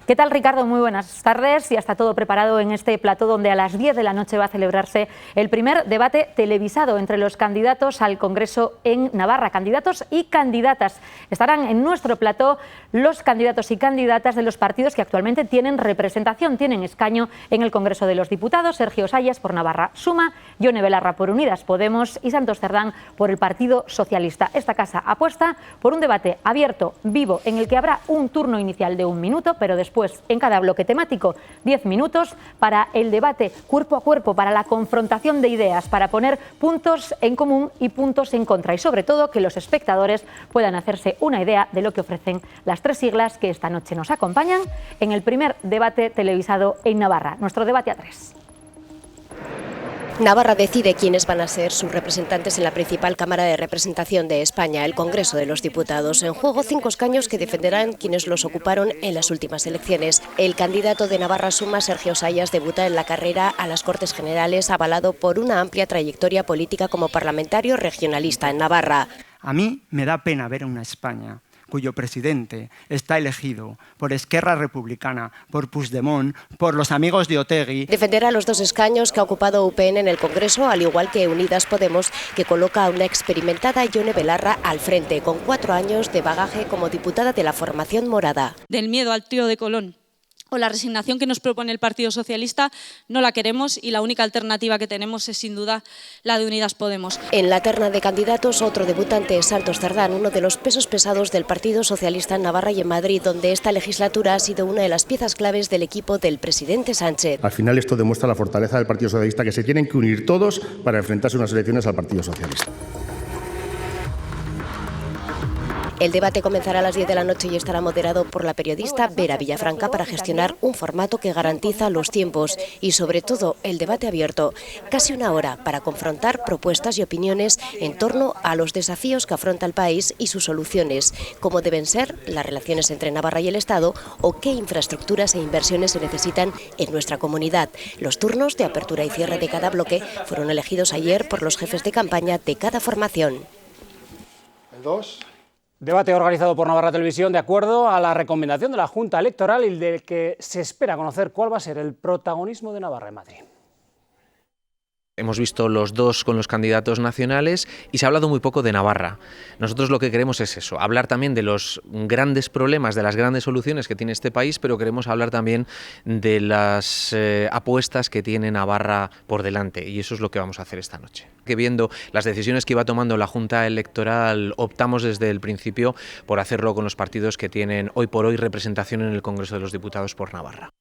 ¿Qué tal, Ricardo? Muy buenas tardes. Ya está todo preparado en este plató donde a las 10 de la noche va a celebrarse el primer debate televisado entre los candidatos al Congreso en Navarra, candidatos y candidatas. Estarán en nuestro plató los candidatos y candidatas de los partidos que actualmente tienen representación, tienen escaño en el Congreso de los Diputados: Sergio Sayas por Navarra Suma, Yone Belarra por Unidas Podemos y Santos Cerdán por el Partido Socialista. Esta casa apuesta por un debate abierto, vivo, en el que habrá un turno inicial de 1 minuto, pero después en cada bloque temático 10 minutos para el debate cuerpo a cuerpo, para la confrontación de ideas, para poner puntos en común y puntos en contra y sobre todo que los espectadores puedan hacerse una idea de lo que ofrecen las 3 siglas que esta noche nos acompañan en el primer debate televisado en Navarra, nuestro debate a 3. Navarra decide quiénes van a ser sus representantes en la principal Cámara de Representación de España, el Congreso de los Diputados. En juego 5 escaños que defenderán quienes los ocuparon en las últimas elecciones. El candidato de Navarra Suma, Sergio Sayas, debuta en la carrera a las Cortes Generales, avalado por una amplia trayectoria política como parlamentario regionalista en Navarra. A mí me da pena ver a una España cuyo presidente está elegido por Esquerra Republicana, por Puigdemont, por los amigos de Otegi. Defenderá los 2 escaños que ha ocupado UPN en el Congreso, al igual que Unidas Podemos, que coloca a una experimentada Yone Belarra al frente, con 4 años de bagaje como diputada de la formación morada. Del miedo al tiro de Colón o la resignación que nos propone el Partido Socialista no la queremos, y la única alternativa que tenemos es sin duda la de Unidas Podemos. En la terna de candidatos, otro debutante es Santos Cerdán, uno de los pesos pesados del Partido Socialista en Navarra y en Madrid, donde esta legislatura ha sido una de las piezas claves del equipo del presidente Sánchez. Al final esto demuestra la fortaleza del Partido Socialista, que se tienen que unir todos para enfrentarse a unas elecciones al Partido Socialista. El debate comenzará a las 10 de la noche y estará moderado por la periodista Vera Villafranca para gestionar un formato que garantiza los tiempos y, sobre todo, el debate abierto. Casi 1 hora para confrontar propuestas y opiniones en torno a los desafíos que afronta el país y sus soluciones, cómo deben ser las relaciones entre Navarra y el Estado o qué infraestructuras e inversiones se necesitan en nuestra comunidad. Los turnos de apertura y cierre de cada bloque fueron elegidos ayer por los jefes de campaña de cada formación. El 2. Debate organizado por Navarra Televisión de acuerdo a la recomendación de la Junta Electoral y del que se espera conocer cuál va a ser el protagonismo de Navarra en Madrid. Hemos visto los 2 con los candidatos nacionales y se ha hablado muy poco de Navarra. Nosotros lo que queremos es eso, hablar también de los grandes problemas, de las grandes soluciones que tiene este país, pero queremos hablar también de las apuestas que tiene Navarra por delante, y eso es lo que vamos a hacer esta noche. Que viendo las decisiones que iba tomando la Junta Electoral, optamos desde el principio por hacerlo con los partidos que tienen hoy por hoy representación en el Congreso de los Diputados por Navarra.